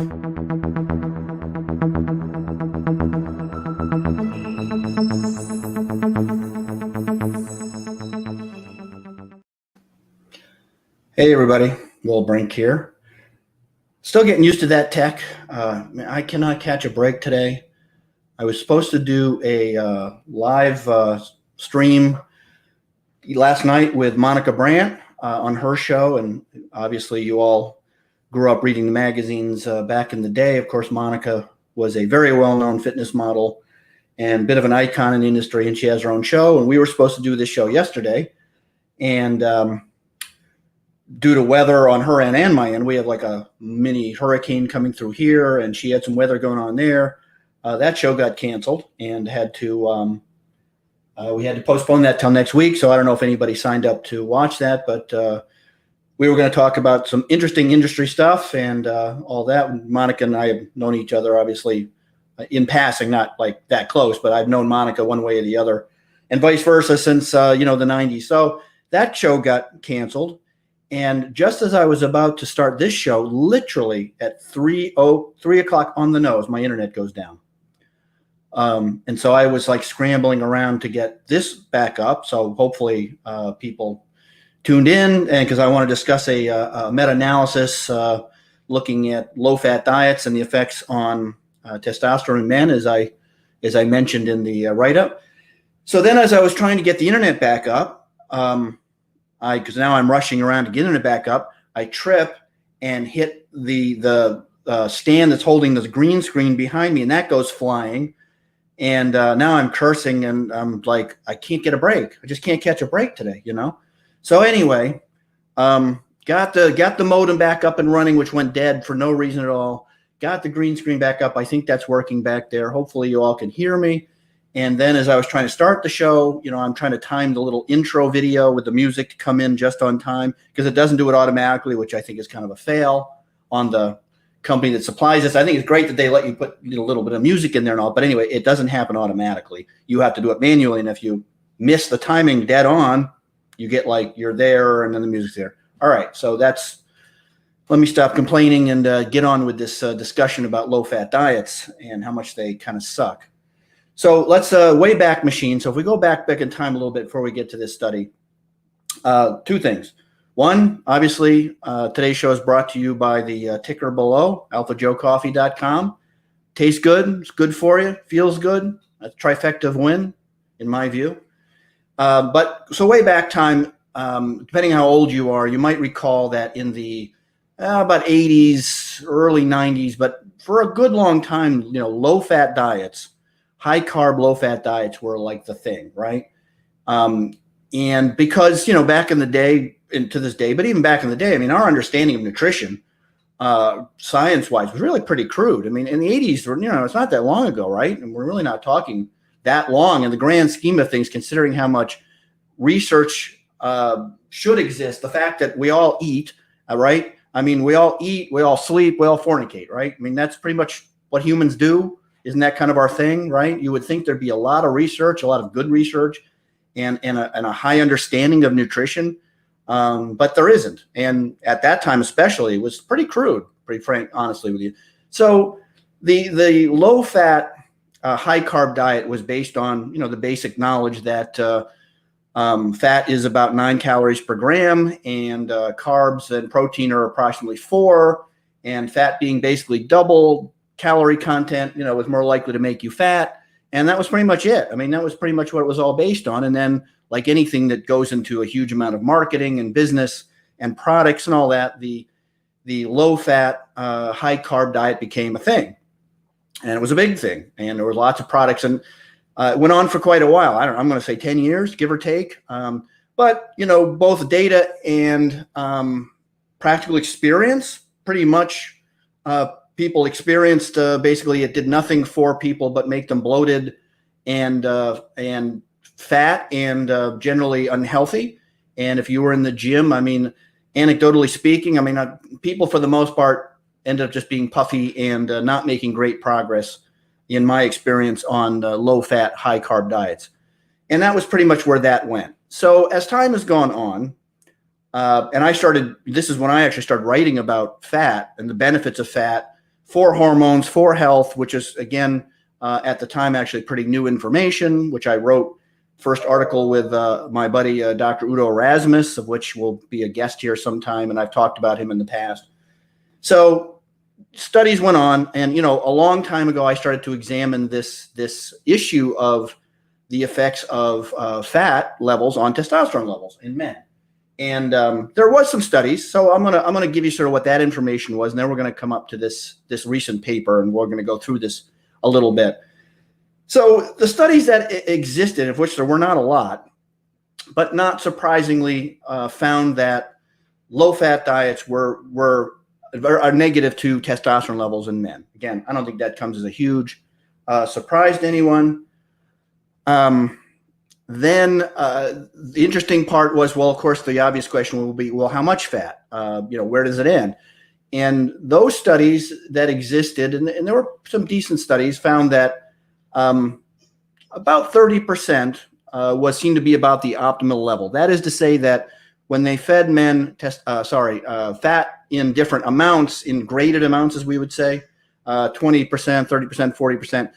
Hey everybody, Will Brink here. Still getting used to that tech. I cannot catch a break today. I was supposed to do a live stream last night with Monica Brandt on her show, and obviously you all grew up reading the magazines back in the day. Of course, Monica was a very well-known fitness model and a bit of an icon in the industry, and she has her own show, and we were supposed to do this show yesterday, and due to weather on her end and my end, we have like a mini hurricane coming through here, and she had some weather going on there. That show got canceled and we had to postpone that till next week. So I don't know if anybody signed up to watch that, but we were going to talk about some interesting industry stuff and all that. Monica and I have known each other, obviously, in passing, not like that close, but I've known Monica one way or the other, and vice versa since the 90s. So that show got canceled. And just as I was about to start this show, literally at 3 o'clock on the nose, my internet goes down. And so I was like scrambling around to get this back up. So hopefully people tuned in, and because I want to discuss a meta-analysis looking at low-fat diets and the effects on testosterone in men, as I mentioned in the write-up. So then as I was trying to get the internet back up, because now I'm rushing around to get it back up, I trip and hit the stand that's holding this green screen behind me, and that goes flying. And now I'm cursing, and I'm like, I can't get a break. I just can't catch a break today, So anyway, got the modem back up and running, which went dead for no reason at all. Got the green screen back up. I think that's working back there. Hopefully you all can hear me. And then as I was trying to start the show, I'm trying to time the little intro video with the music to come in just on time, because it doesn't do it automatically, which I think is kind of a fail on the company that supplies this. I think it's great that they let you put a little bit of music in there and all, but anyway, it doesn't happen automatically. You have to do it manually, and if you miss the timing dead on, you get like you're there and then the music's there. All right, so let me stop complaining and get on with this discussion about low-fat diets and how much they kind of suck. So let's way back machine. So if we go back in time a little bit before we get to this study, two things. One, obviously, today's show is brought to you by the ticker below, alphajoecoffee.com. Tastes good. It's good for you. Feels good. A trifecta of win, in my view. But so way back time, depending on how old you are, you might recall that in the about 80s, early 90s, but for a good long time, low-fat diets, high-carb, low-fat diets were like the thing, right? And because, back in the day, and to this day, but even back in the day, our understanding of nutrition, science-wise, was really pretty crude. In the 80s, it's not that long ago, right? And we're really not talking that long in the grand scheme of things, considering how much research should exist. The fact that we all eat, right? We all eat, we all sleep, we all fornicate, right? That's pretty much what humans do. Isn't that kind of our thing, right? You would think there'd be a lot of research, a lot of good research, and a high understanding of nutrition, but there isn't. And at that time especially, it was pretty crude, pretty frank, honestly with you. So the low-fat, high-carb diet was based on, the basic knowledge that fat is about 9 calories per gram, and carbs and protein are approximately 4, and fat being basically double calorie content, was more likely to make you fat. And that was pretty much it. That was pretty much what it was all based on. And then, like anything that goes into a huge amount of marketing and business and products and all that, the low-fat, high-carb diet became a thing. And it was a big thing. And there were lots of products. And it went on for quite a while. I'm going to say 10 years, give or take. But, both data and practical experience, pretty much people experienced basically it did nothing for people but make them bloated and fat and generally unhealthy. And if you were in the gym, anecdotally speaking, people for the most part end up just being puffy and not making great progress, in my experience, on low-fat, high-carb diets. And that was pretty much where that went. So as time has gone on, and this is when I actually started writing about fat and the benefits of fat, for hormones, for health, which is, again, at the time, actually pretty new information, which I wrote first article with my buddy, Dr. Udo Erasmus, of which will be a guest here sometime, and I've talked about him in the past. So studies went on, and, a long time ago, I started to examine this issue of the effects of fat levels on testosterone levels in men. And there was some studies, so I'm gonna give you sort of what that information was, and then we're gonna come up to this recent paper, and we're gonna go through this a little bit. So the studies that existed, of which there were not a lot, but not surprisingly, found that low-fat diets are negative to testosterone levels in men. Again, I don't think that comes as a huge surprise to anyone. Then the interesting part was, well, of course, the obvious question will be, well, how much fat? Where does it end? And those studies that existed, and there were some decent studies, found that about 30% was seen to be about the optimal level. That is to say that when they fed men fat in different amounts, in graded amounts, as we would say, 20%, 30%, 40%.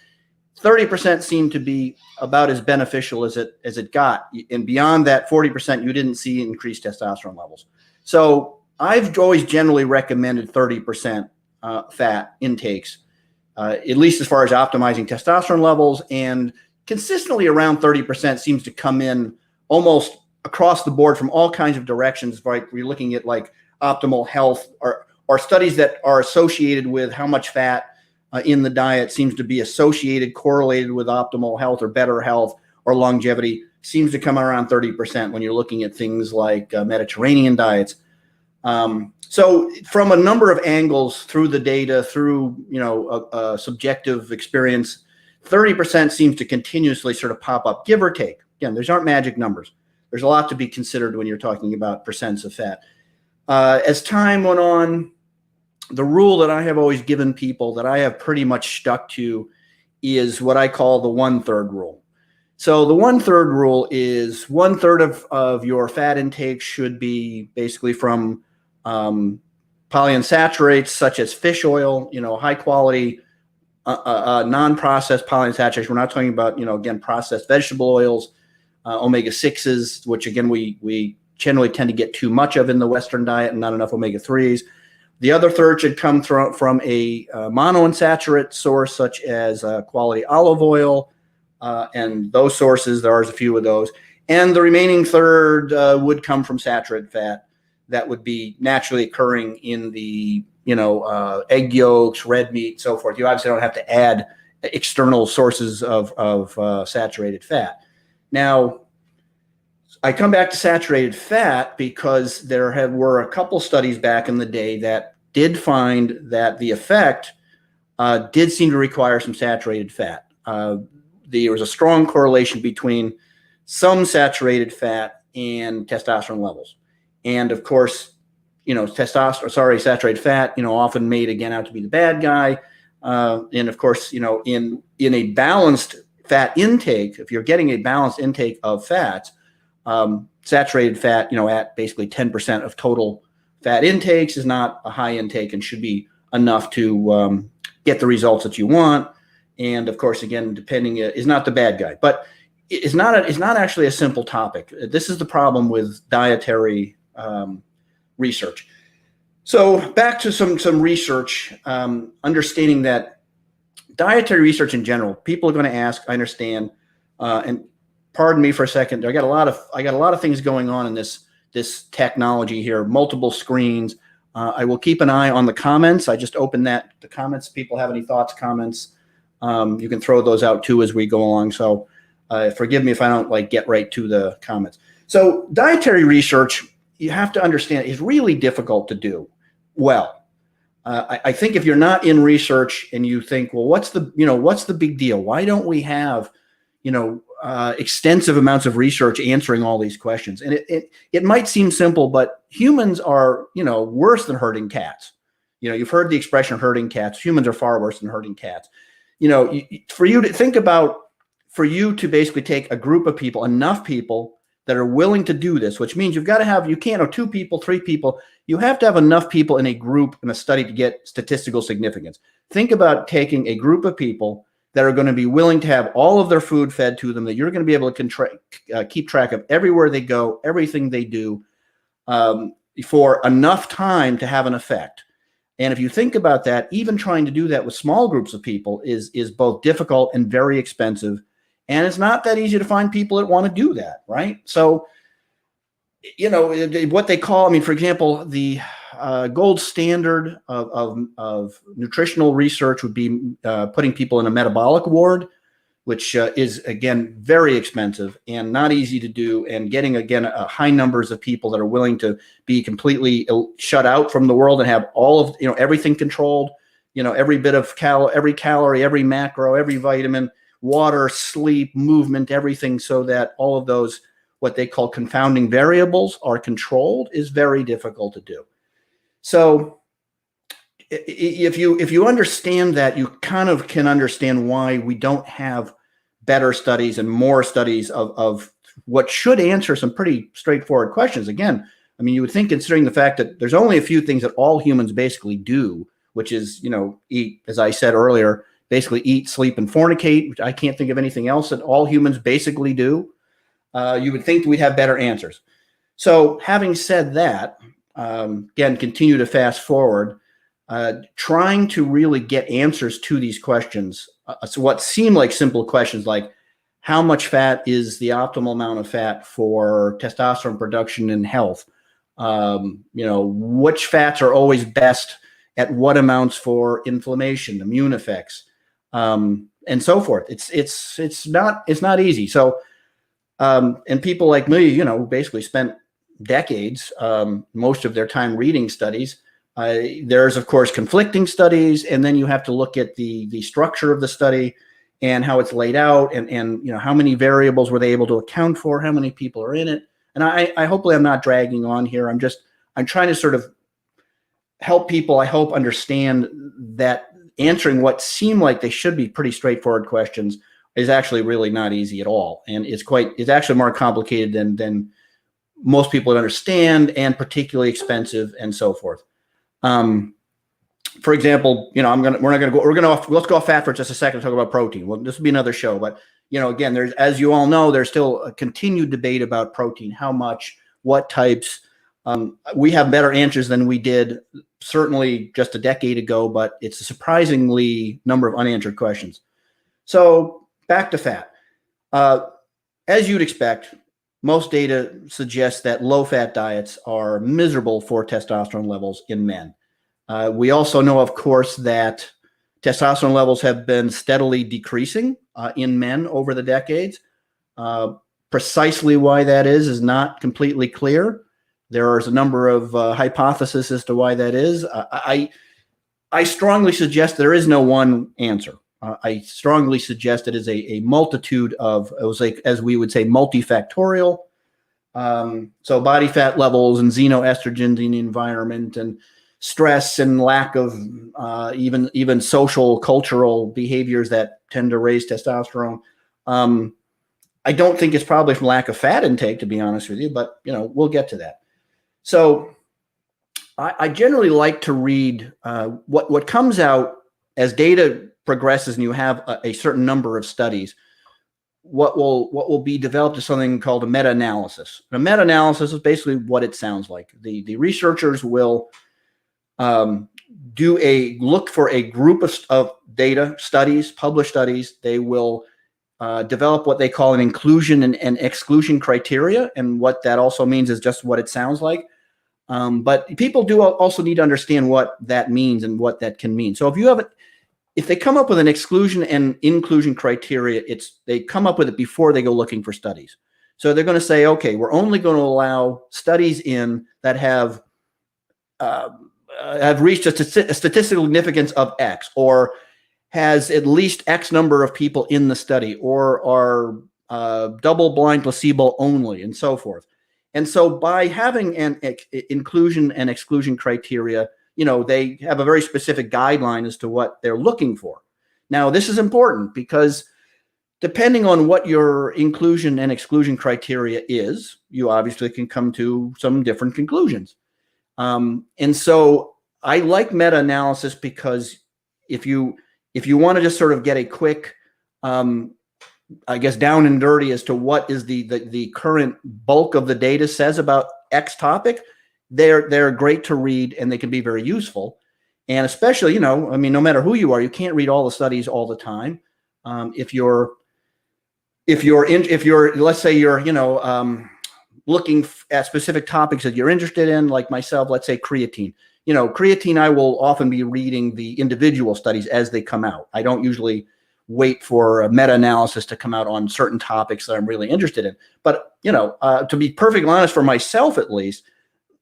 30% seemed to be about as beneficial as it got. And beyond that 40%, you didn't see increased testosterone levels. So I've always generally recommended 30% fat intakes, at least as far as optimizing testosterone levels. And consistently around 30% seems to come in almost across the board from all kinds of directions. Right? We're looking at like optimal health or studies that are associated with how much fat in the diet seems to be correlated with optimal health or better health or longevity, seems to come around 30% when you're looking at things like Mediterranean diets. So from a number of angles through the data, through subjective experience, 30% seems to continuously sort of pop up, give or take. Again, these aren't magic numbers. There's a lot to be considered when you're talking about percents of fat. As time went on, the rule that I have always given people, that I have pretty much stuck to, is what I call the 1/3 rule. So the 1/3 rule is 1/3 of your fat intake should be basically from polyunsaturates such as fish oil, high quality, non-processed polyunsaturates. We're not talking about, again, processed vegetable oils, omega-6s, which again, we generally tend to get too much of in the Western diet and not enough omega-3s. The other third should come from a monounsaturated source, such as quality olive oil, and those sources, there are a few of those. And the remaining third would come from saturated fat that would be naturally occurring in the, egg yolks, red meat, so forth. You obviously don't have to add external sources of saturated fat. Now, I come back to saturated fat because there were a couple studies back in the day that did find that the effect did seem to require some saturated fat. There was a strong correlation between some saturated fat and testosterone levels. And of course, saturated fat, often made again out to be the bad guy. And of course, in a balanced fat intake, if you're getting a balanced intake of fats, saturated fat, at basically 10% of total fat intakes is not a high intake and should be enough to get the results that you want. And of course, again, depending is not the bad guy, but it's not actually a simple topic. This is the problem with dietary research. So back to some research, understanding that dietary research in general, people are going to ask, I understand, and pardon me for a second. I got a lot of things going on in this technology here, multiple screens. I will keep an eye on the comments. I just opened the comments. If people have any thoughts, comments, you can throw those out too as we go along. So forgive me if I don't get right to the comments. So dietary research, you have to understand, is really difficult to do well. I think if you're not in research and you think, well, what's the big deal? Why don't we have, extensive amounts of research answering all these questions? And it might seem simple, but humans are, worse than herding cats. You've heard the expression herding cats. Humans are far worse than herding cats. For you to basically take a group of people, enough people that are willing to do this, which means you've got to have, you can't have 2 people, 3 people. You have to have enough people in a group in a study to get statistical significance. Think about taking a group of people that are going to be willing to have all of their food fed to them, that you're going to be able to keep track of everywhere they go, everything they do, for enough time to have an effect. And if you think about that, even trying to do that with small groups of people is both difficult and very expensive. And it's not that easy to find people that want to do that, right? So, you know, what they call, I mean, for example, the gold standard of nutritional research would be putting people in a metabolic ward, which is, again, very expensive and not easy to do, and getting, again, high numbers of people that are willing to be completely shut out from the world and have all of, you know, everything controlled, you know, every bit of every calorie, every macro, every vitamin, water, sleep, movement, everything, so that all of those, what they call confounding variables, are controlled, is very difficult to do. So if you understand that, you kind of can understand why we don't have better studies and more studies of what should answer some pretty straightforward questions. Again, I mean, you would think, considering the fact that there's only a few things that all humans basically do, which is, you know, eat, as I said earlier, basically eat, sleep, and fornicate. I can't think of anything else that all humans basically do. You would think we'd have better answers. So having said that, again, continue to fast forward, trying to really get answers to these questions. So what seem like simple questions, like how much fat is the optimal amount of fat for testosterone production and health? You know, which fats are always best at what amounts for inflammation, immune effects, and so forth. It's not easy. So, and people like me, you know, basically spent decades, most of their time reading studies. There's, of course, conflicting studies, and then you have to look at the structure of the study and how it's laid out, and you know, how many variables were they able to account for, how many people are in it. And I hopefully I'm not dragging on here. I'm trying to sort of help people, I hope, understand that answering what seem like they should be pretty straightforward questions is actually really not easy at all, and it's actually more complicated than most people would understand, and particularly expensive, and so forth. For example, you know, let's go off fat for just a second and talk about protein. Well, this will be another show, but, you know, again, there's, as you all know, there's still a continued debate about protein, how much, what types. We have better answers than we did certainly just a decade ago, but it's a surprisingly number of unanswered questions. So back to fat. As you'd expect, most data suggests that low-fat diets are miserable for testosterone levels in men. We also know, of course, that testosterone levels have been steadily decreasing in men over the decades. Precisely why that is not completely clear. There is a number of hypotheses as to why that is. I strongly suggest there is no one answer. I strongly suggest it is a multitude of, as we would say, multifactorial. So body fat levels and xenoestrogens in the environment, and stress, and lack of even social, cultural behaviors that tend to raise testosterone. I don't think it's probably from lack of fat intake, to be honest with you, but, you know, we'll get to that. So I generally like to read what comes out as data progresses, and you have a certain number of studies. What will be developed is something called a meta-analysis. A meta-analysis is basically what it sounds like. The researchers will look for a group of data, studies, published studies. They will develop what they call an inclusion and exclusion criteria, and what that also means is just what it sounds like. But people do also need to understand what that means and what that can mean. So if they come up with an exclusion and inclusion criteria, they come up with it before they go looking for studies. So they're going to say, okay, we're only going to allow studies in that have reached a statistical significance of X, or has at least X number of people in the study, or are double-blind placebo only, and so forth. And so by having an inclusion and exclusion criteria, you know, they have a very specific guideline as to what they're looking for. Now, this is important because depending on what your inclusion and exclusion criteria is, you obviously can come to some different conclusions. And so I like meta-analysis because if you want to just sort of get a quick, I guess, down and dirty as to what is the current bulk of the data says about X topic, they're great to read and they can be very useful. And especially, you know, I mean, no matter who you are, you can't read all the studies all the time. If you're let's say you're, you know, looking at specific topics that you're interested in, like myself, let's say creatine. You know, creatine, I will often be reading the individual studies as they come out. I don't usually wait for a meta-analysis to come out on certain topics that I'm really interested in. But, you know, to be perfectly honest, for myself at least,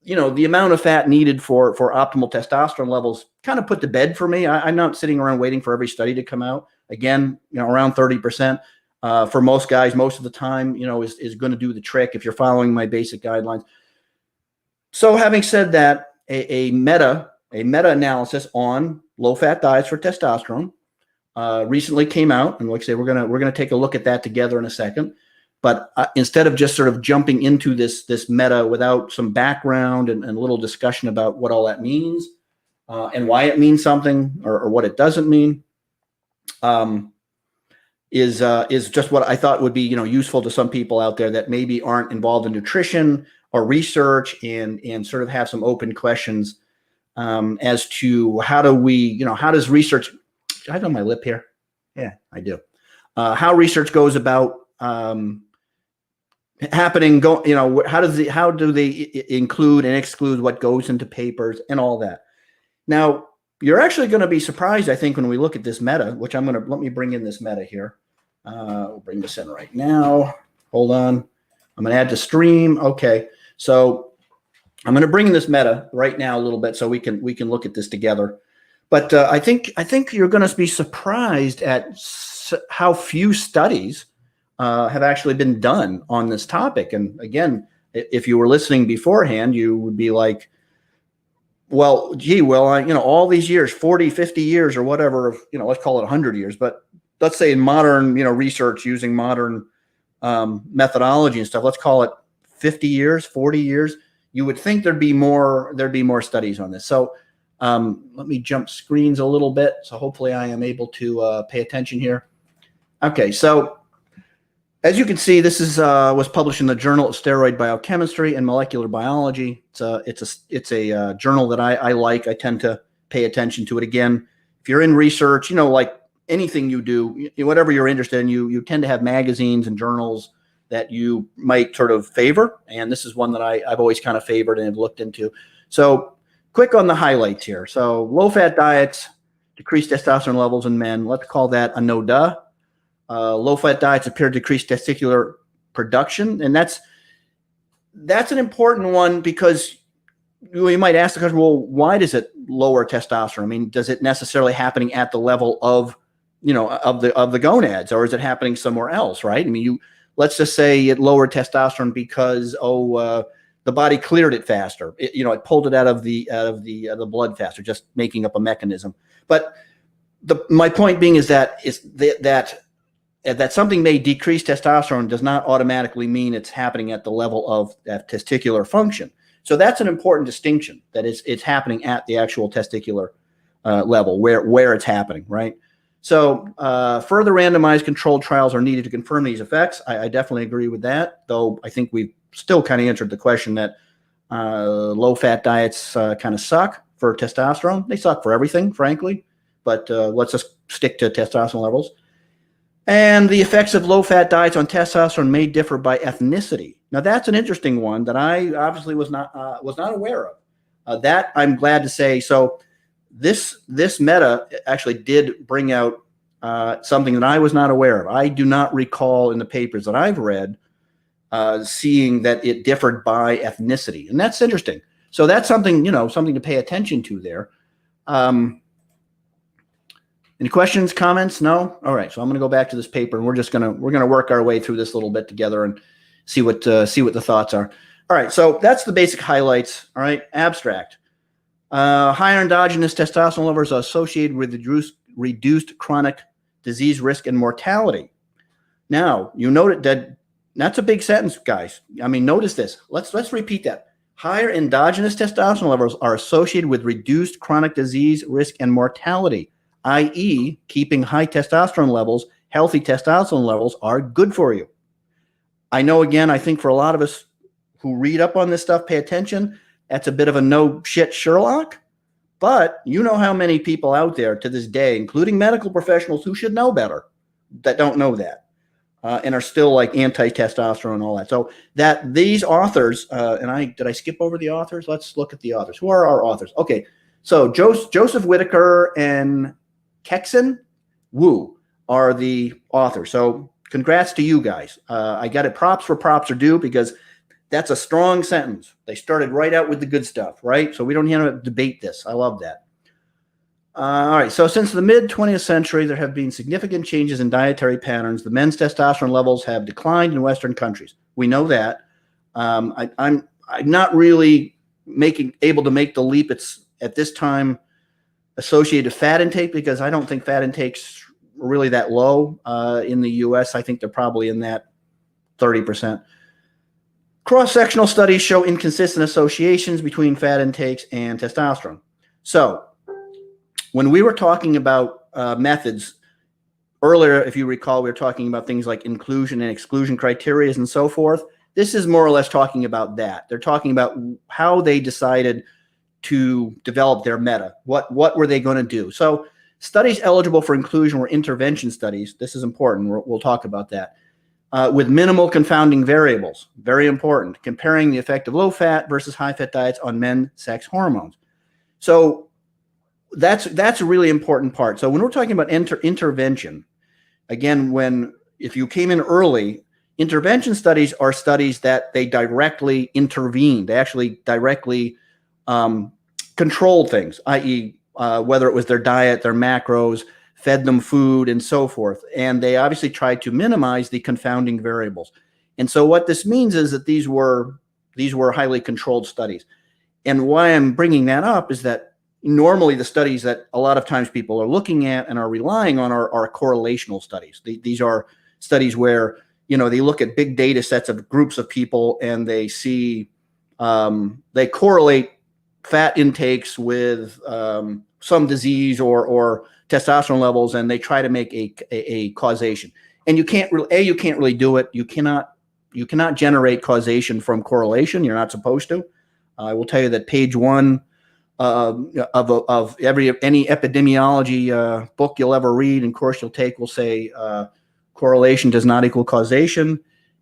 you know, the amount of fat needed for optimal testosterone levels kind of put to bed for me. I'm not sitting around waiting for every study to come out. Again, you know, around 30%. For most guys, most of the time, you know, is going to do the trick if you're following my basic guidelines. So having said that, a meta-analysis on low-fat diets for testosterone recently came out, and like I say, we're gonna take a look at that together in a second. But instead of just sort of jumping into this meta without some background and a little discussion about what all that means and why it means something or what it doesn't mean, is just what I thought would be, you know, useful to some people out there that maybe aren't involved in nutrition or research and sort of have some open questions as to how do we, you know, how does research, do I have on my lip here? Yeah, I do. How research goes about happening, you know, how do they include and exclude what goes into papers and all that. Now, you're actually going to be surprised, I think, when we look at this meta, which let me bring in this meta here. We'll bring this in right now. Hold on. I'm going to add to stream. Okay. So I'm going to bring in this meta right now a little bit so we can look at this together. But I think you're going to be surprised at how few studies have actually been done on this topic. And again, if you were listening beforehand, you would be like, well, gee, well, you know, all these years, 40, 50 years or whatever, you know, let's call it 100 years, but let's say in modern, you know, research using modern methodology and stuff, let's call it 50 years, 40 years, you would think there'd be more studies on this. So let me jump screens a little bit. So hopefully I am able to pay attention here. Okay, so as you can see, this is was published in the Journal of Steroid Biochemistry and Molecular Biology. It's a journal that I like. I tend to pay attention to it. Again, if you're in research, you know, like anything you do, whatever you're interested in, you tend to have magazines and journals that you might sort of favor. And this is one that I've always kind of favored and have looked into. So quick on the highlights here. So low-fat diets decrease testosterone levels in men. Let's call that a no-duh. Low-fat diets appear to decrease testicular production, and that's an important one because you might ask the question, well, why does it lower testosterone? I mean, does it necessarily happening at the level of, you know, of the gonads, or is it happening somewhere else, right? I mean, let's just say it lowered testosterone because the body cleared it faster. It pulled it out of the blood faster, just making up a mechanism. But my point being is that that something may decrease testosterone does not automatically mean it's happening at the level of testicular function. So that's an important distinction, that it's happening at the actual testicular level where it's happening, right? So further randomized controlled trials are needed to confirm these effects. I definitely agree with that, though I think we've still kind of answered the question that low-fat diets kind of suck for testosterone. They suck for everything, frankly, but let's just stick to testosterone levels. And the effects of low-fat diets on testosterone may differ by ethnicity. Now, that's an interesting one that I obviously was not aware of. That I'm glad to say. So this meta actually did bring out something that I was not aware of. I do not recall in the papers that I've read seeing that it differed by ethnicity, and that's interesting. So that's something to pay attention to there. Any questions, comments? No? All right. So I'm going to go back to this paper, and we're going to work our way through this a little bit together and see what the thoughts are. All right. So that's the basic highlights. All right. Abstract. Higher endogenous testosterone levels are associated with reduced chronic disease risk and mortality. Now, you noted that that's a big sentence, guys. I mean, notice this. Let's repeat that. Higher endogenous testosterone levels are associated with reduced chronic disease risk and mortality, i.e., keeping high testosterone levels, healthy testosterone levels are good for you. I know, again, I think for a lot of us who read up on this stuff, pay attention, that's a bit of a no shit Sherlock. But you know how many people out there to this day, including medical professionals who should know better, that don't know that. And are still like anti-testosterone and all that. So that these authors, did I skip over the authors? Let's look at the authors. Who are our authors? Okay, so Joseph Whitaker and Kexon Wu are the authors. So congrats to you guys. I got it. Props where props are due, because that's a strong sentence. They started right out with the good stuff, right? So we don't have to debate this. I love that. All right. So since the mid 20th century, there have been significant changes in dietary patterns. The men's testosterone levels have declined in Western countries. We know that. I'm not really able to make the leap. It's at this time associated to fat intake, because I don't think fat intake's really that low in the U.S. I think they're probably in that 30%. Cross-sectional studies show inconsistent associations between fat intakes and testosterone. So when we were talking about methods earlier, if you recall, we were talking about things like inclusion and exclusion criteria and so forth. This is more or less talking about that. They're talking about how they decided to develop their meta. What were they going to do? So studies eligible for inclusion were intervention studies. This is important. We'll talk about that. With minimal confounding variables. Very important. Comparing the effect of low-fat versus high-fat diets on men's sex hormones. So that's a really important part. So when we're talking about intervention, again, if you came in early, intervention studies are studies that they directly intervene. They actually directly controlled things, i.e., whether it was their diet, their macros, fed them food, and so forth. And they obviously tried to minimize the confounding variables. And so what this means is that these were highly controlled studies. And why I'm bringing that up is that normally the studies that a lot of times people are looking at and are relying on are correlational studies. These are studies where, they look at big data sets of groups of people and they see, they correlate fat intakes with some disease or testosterone levels, and they try to make a causation. And you can't really do it. You cannot generate causation from correlation. You're not supposed to. I will tell you that page 1 of any epidemiology book you'll ever read and course you'll take will say correlation does not equal causation,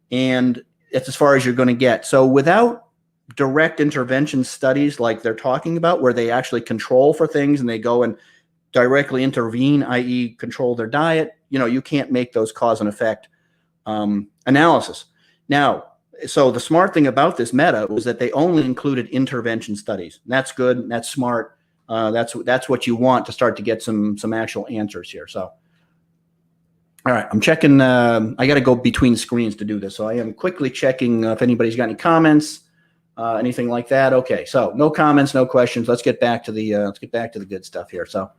and it's as far as you're going to get. So without direct intervention studies like they're talking about, where they actually control for things and they go and directly intervene, i.e. control their diet, you can't make those cause and effect analysis. Now, so the smart thing about this meta was that they only included intervention studies. That's good. That's smart. That's what you want to start to get some actual answers here. So, all right, I'm checking. I got to go between screens to do this, so I am quickly checking if anybody's got any comments, anything like that. Okay, so no comments, no questions. Let's get back to the good stuff here. So,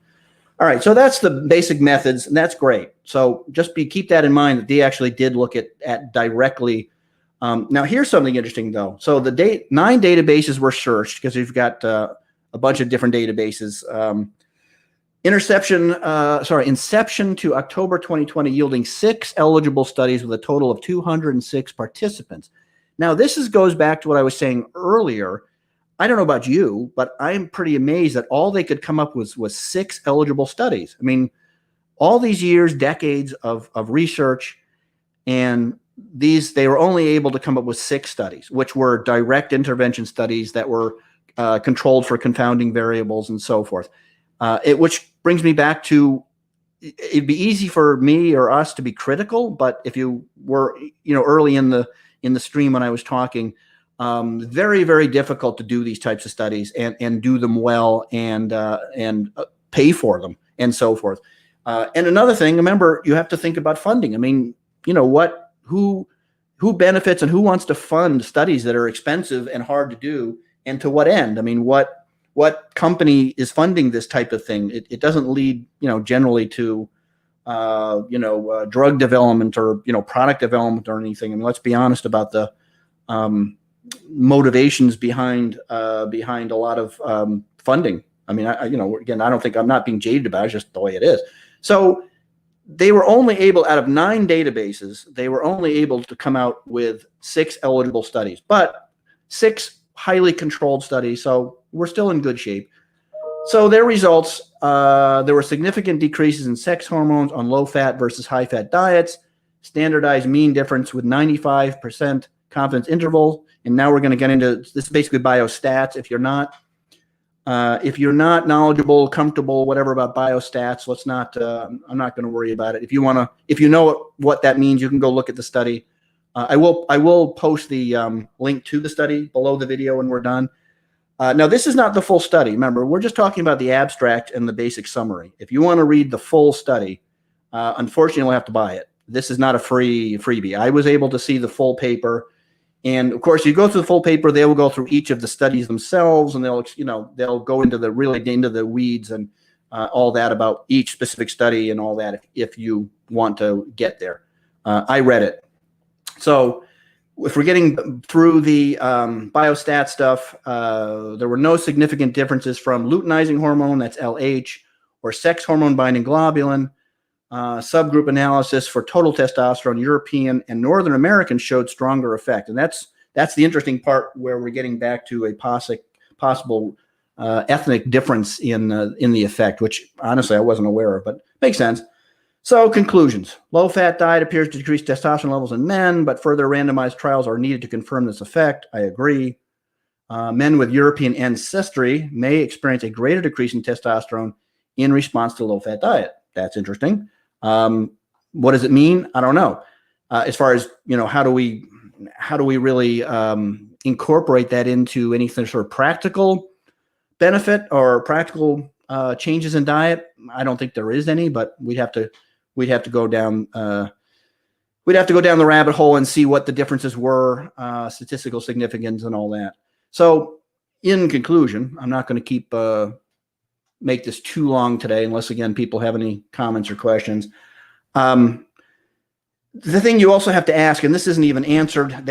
all right, so that's the basic methods, and that's great. So just keep that in mind that they actually did look at directly. Now, here's something interesting, though. So the 9 databases were searched because you've got a bunch of different databases. Inception to October 2020, yielding 6 eligible studies with a total of 206 participants. Now, this goes back to what I was saying earlier. I don't know about you, but I'm pretty amazed that all they could come up with was 6 eligible studies. I mean, all these years, decades of research, and they were only able to come up with 6 studies, which were direct intervention studies that were controlled for confounding variables and so forth. Which brings me back to, it'd be easy for me or us to be critical, but if you were, early in the stream when I was talking, very, very difficult to do these types of studies and do them well and pay for them and so forth. And another thing, remember, you have to think about funding. I mean, who benefits and who wants to fund studies that are expensive and hard to do, and to what end? I mean, what company is funding this type of thing? It doesn't lead, generally to drug development or, product development or anything. I mean, let's be honest about the motivations behind a lot of funding. I mean, again, I don't think I'm not being jaded about it, it's just the way it is. So they were only able, out of 9 databases, they were only able to come out with 6 eligible studies, but 6 highly controlled studies. So we're still in good shape. So their results, there were significant decreases in sex hormones on low-fat versus high-fat diets, standardized mean difference with 95% confidence interval. And now we're going to get into, this is basically biostats. If you're not knowledgeable, comfortable, whatever about biostats, let's not, I'm not going to worry about it. If you know what that means, you can go look at the study. I will post the link to the study below the video when we're done. Now, this is not the full study. Remember, we're just talking about the abstract and the basic summary. If you want to read the full study, unfortunately, you'll have to buy it. This is not a freebie. I was able to see the full paper. And of course, you go through the full paper, they will go through each of the studies themselves, and they'll go into the weeds and all that about each specific study and all that if you want to get there. I read it. So if we're getting through the biostat stuff, there were no significant differences from luteinizing hormone, that's LH, or sex hormone binding globulin. Subgroup analysis for total testosterone, European and Northern Americans showed stronger effect. And that's the interesting part where we're getting back to a possible ethnic difference in the effect, which honestly I wasn't aware of, but makes sense. So conclusions. Low-fat diet appears to decrease testosterone levels in men, but further randomized trials are needed to confirm this effect. I agree. Men with European ancestry may experience a greater decrease in testosterone in response to low-fat diet. That's interesting. What does it mean? I don't know. As far as, how do we really incorporate that into anything sort of practical benefit or practical changes in diet? I don't think there is any, but we'd have to go down the rabbit hole and see what the differences were, statistical significance and all that. So in conclusion, I'm not going to make this too long today, unless again, people have any comments or questions. The thing you also have to ask, and this isn't even answered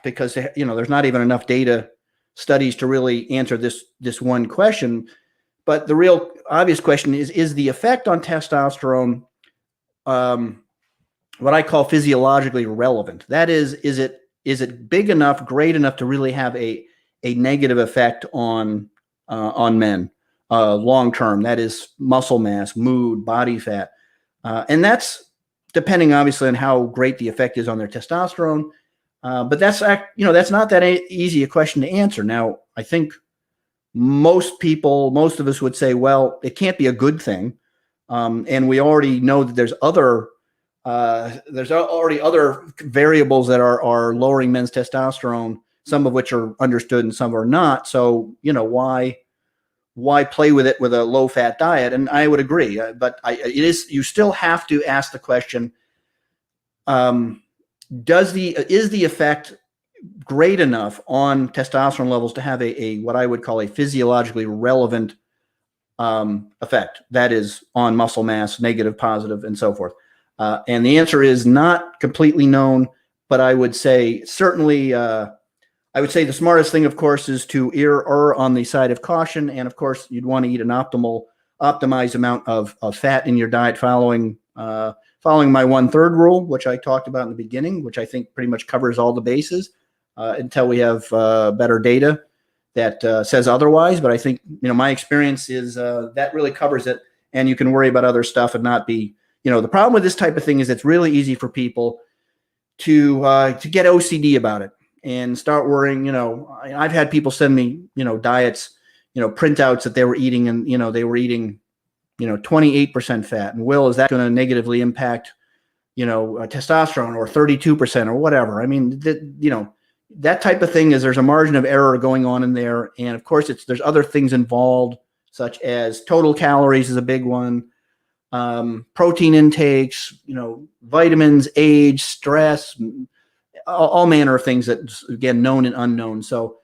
because there's not even enough data studies to really answer this one question, but the real obvious question is the effect on testosterone what I call physiologically relevant? That is it big enough, great enough to really have a negative effect on men long term? That is muscle mass, mood, body fat, and that's depending obviously on how great the effect is on their testosterone. But that's not that easy a question to answer. Now, I think most of us would say, well, it can't be a good thing, and we already know that there's already other variables that are lowering men's testosterone, some of which are understood and some are not. So, why play with it with a low-fat diet? And I would agree, but you still have to ask the question: is the effect great enough on testosterone levels to have a what I would call a physiologically relevant effect? That is on muscle mass, negative, positive, and so forth. And the answer is not completely known, but I would say certainly. I would say the smartest thing, of course, is to err on the side of caution. And of course, you'd want to eat an optimized amount of fat in your diet following my 1/3 rule, which I talked about in the beginning, which I think pretty much covers all the bases until we have better data that says otherwise. But I think, my experience is that really covers it, and you can worry about other stuff and not be, the problem with this type of thing is it's really easy for people to get OCD about it and start worrying. I've had people send me, diets, printouts that they were eating, and, they were eating, 28% fat. And is that going to negatively impact, testosterone, or 32% or whatever? I mean, that type of thing there's a margin of error going on in there. And of course there's other things involved, such as total calories is a big one. Protein intakes, vitamins, age, stress, all manner of things that, again, known and unknown. So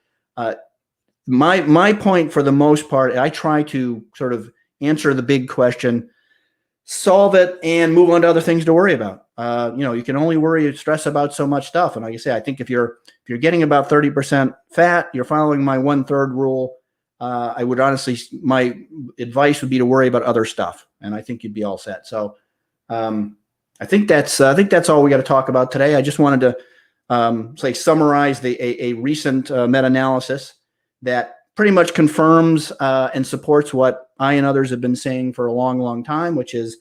my point, for the most part, I try to sort of answer the big question solve it and move on to other things to worry about. You can only worry and stress about so much stuff. And like I say, I think if you're getting about 30% fat, you're following my 1/3 rule. I would honestly, my advice would be to worry about other stuff, and I think you'd be all set. So I think that's all we got to talk about today. I just wanted to summarize a recent meta-analysis that pretty much confirms and supports what I and others have been saying for a long, long time, which is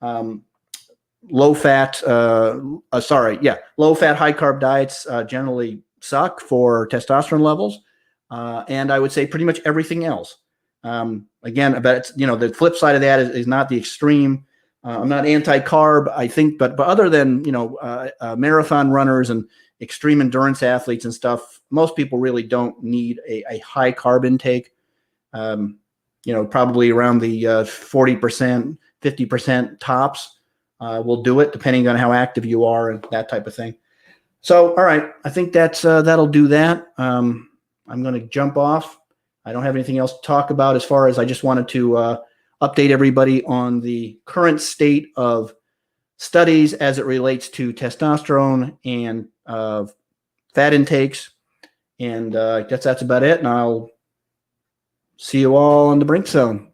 low fat, high carb diets generally suck for testosterone levels. And I would say pretty much everything else. Again, but the flip side of that is not the extreme. I'm not anti-carb, I think, but other than, marathon runners and extreme endurance athletes and stuff, most people really don't need a high carb intake. Probably around the 40%, 50% tops will do it, depending on how active you are and that type of thing. So, all right, I think that'll do that. I'm going to jump off. I don't have anything else to talk about as far as I just wanted to update everybody on the current state of studies as it relates to testosterone and fat intakes. And I guess that's about it. And I'll see you all on the Brink Zone.